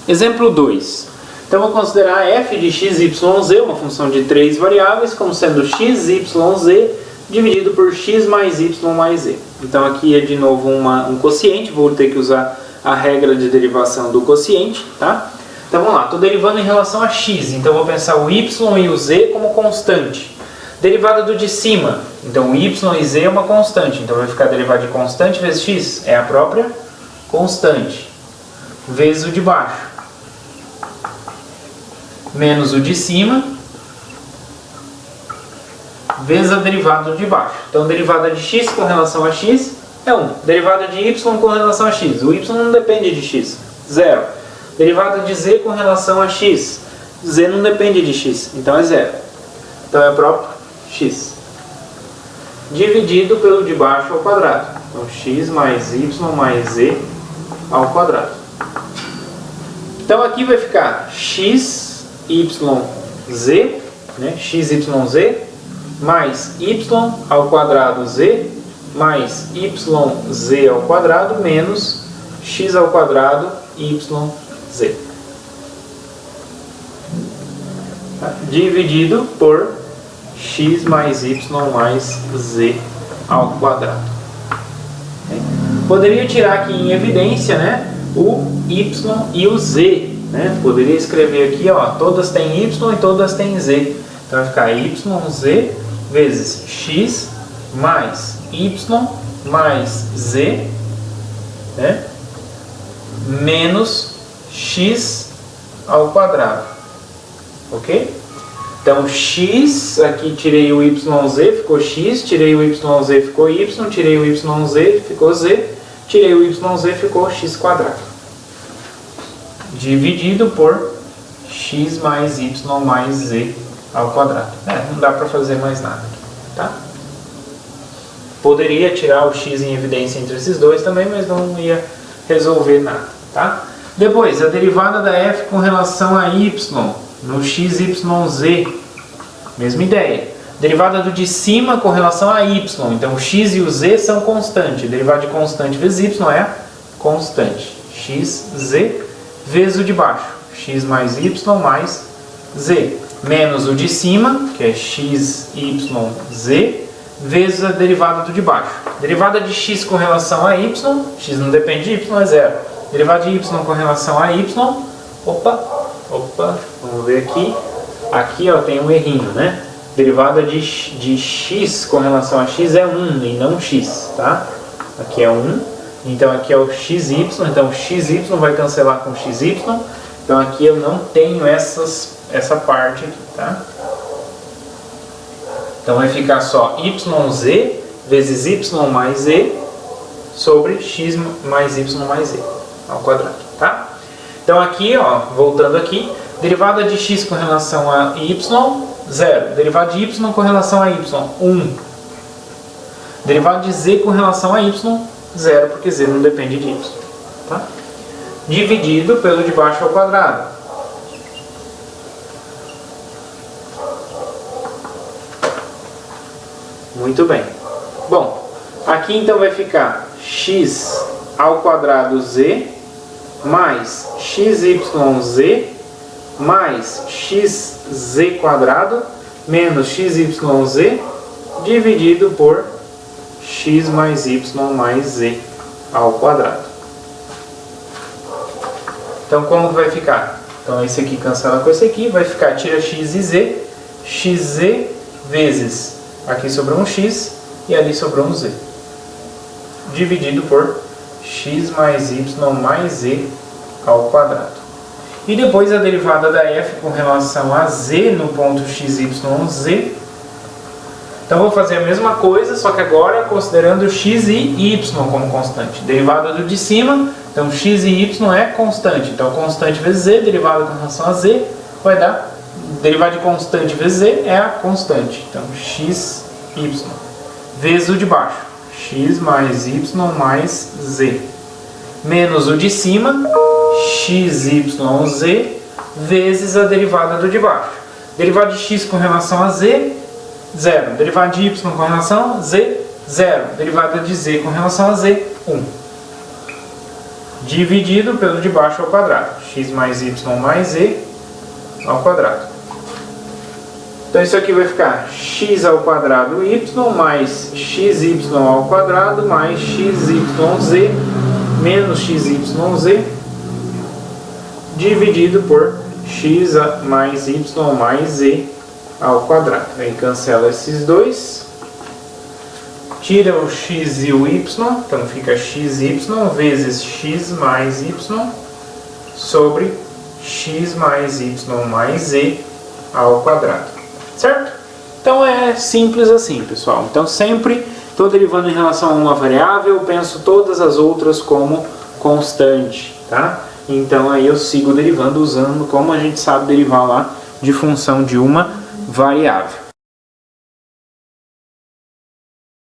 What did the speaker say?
Exemplo 2. Então, vou considerar f de x, y, z, uma função de 3 variáveis, como sendo x, y, z, dividido por x mais y mais z. Então, aqui é de novo um quociente, vou ter que usar a regra de derivação do quociente, tá? Então, vamos lá, estou derivando em relação a x, então vou pensar o y e o z como constante. Derivada do de cima, então o y e z é uma constante, então vai ficar derivada de constante vezes x, é a própria constante, vezes o de baixo, menos o de cima, vezes a derivada do de baixo. Então, derivada de x com relação a x é 1. Derivada de y com relação a x. O y não depende de x. 0. Derivada de z com relação a x. Z não depende de x. Então, é 0. Então, é próprio x. Dividido pelo de baixo ao quadrado. Então, x mais y mais z ao quadrado. Então, aqui vai ficar x, y, z, né? X, y, z, mais y ao quadrado z, mais yz ao quadrado, menos x ao quadrado yz. Dividido por x mais y mais z ao quadrado. Poderia tirar aqui em evidência, né, o y e o z. Né? Poderia escrever aqui, ó, todas têm y e todas têm z. Então vai ficar yz vezes x mais y mais z, né? Menos x ao quadrado. Ok? Então x, aqui tirei o yz, ficou x, tirei o yz, ficou y, tirei o yz, ficou z, tirei o yz, ficou x quadrado. Dividido por x mais y mais z ao quadrado. Não dá para fazer mais nada, tá? Poderia tirar o x em evidência entre esses dois também, mas não ia resolver nada, tá? Depois, a derivada da f com relação a y no x, y, z. Mesma ideia. Derivada do de cima com relação a y. Então, o x e o z são constantes. Derivada de constante vezes y é constante. x, z, vezes o de baixo. X mais y mais z. Menos o de cima, que é x, y, z, vezes a derivada do de baixo. Derivada de x com relação a y, x não depende de y, é 0. Derivada de y com relação a y, vamos ver aqui. Aqui, ó, tem um errinho, né? Derivada de x com relação a x é 1 e não x, tá? Aqui é 1, então aqui é o xy, então xy vai cancelar com xy, então aqui eu não tenho essa parte aqui, tá? Então vai ficar só yz vezes y mais z sobre x mais y mais z ao quadrado, tá? Então aqui, ó, voltando aqui, derivada de x com relação a y, 0. Derivada de y com relação a y, 1. Derivada de z com relação a y, 0, porque z não depende de y, tá? Dividido pelo de baixo ao quadrado. Muito bem. Bom, aqui então vai ficar x ao quadrado z mais xyz mais xz quadrado menos xyz dividido por x mais y mais z ao quadrado. Então, como que vai ficar? Então, esse aqui cancela com esse aqui, vai ficar, tira x e z, xz vezes, aqui sobrou um x e ali sobrou um z, dividido por x mais y mais z ao quadrado. E depois a derivada da f com relação a z no ponto x, y, z. Então, vou fazer a mesma coisa, só que agora considerando x e y como constante. Derivada do de cima, então x e y é constante. Então, constante vezes z, derivada com relação a z, vai dar, derivada de constante vezes z é a constante. Então, x, y, vezes o de baixo, x mais y mais z, menos o de cima, x, y, z, vezes a derivada do de baixo. Derivada de x com relação a z, 0. Derivada de y com relação a z, 0. Derivada de z com relação a z, 1. dividido pelo de baixo ao quadrado. X mais y mais z ao quadrado. Então isso aqui vai ficar x ao quadrado y mais xy ao quadrado mais xyz menos xyz dividido por x mais y mais z ao quadrado. Aí cancela esses dois. Tira o x e o y, então fica xy vezes x mais y sobre x mais y mais z ao quadrado. Certo? Então é simples assim, pessoal. Então sempre estou derivando em relação a uma variável, penso todas as outras como constante, tá? Então aí eu sigo derivando usando como a gente sabe derivar lá de função de uma variável.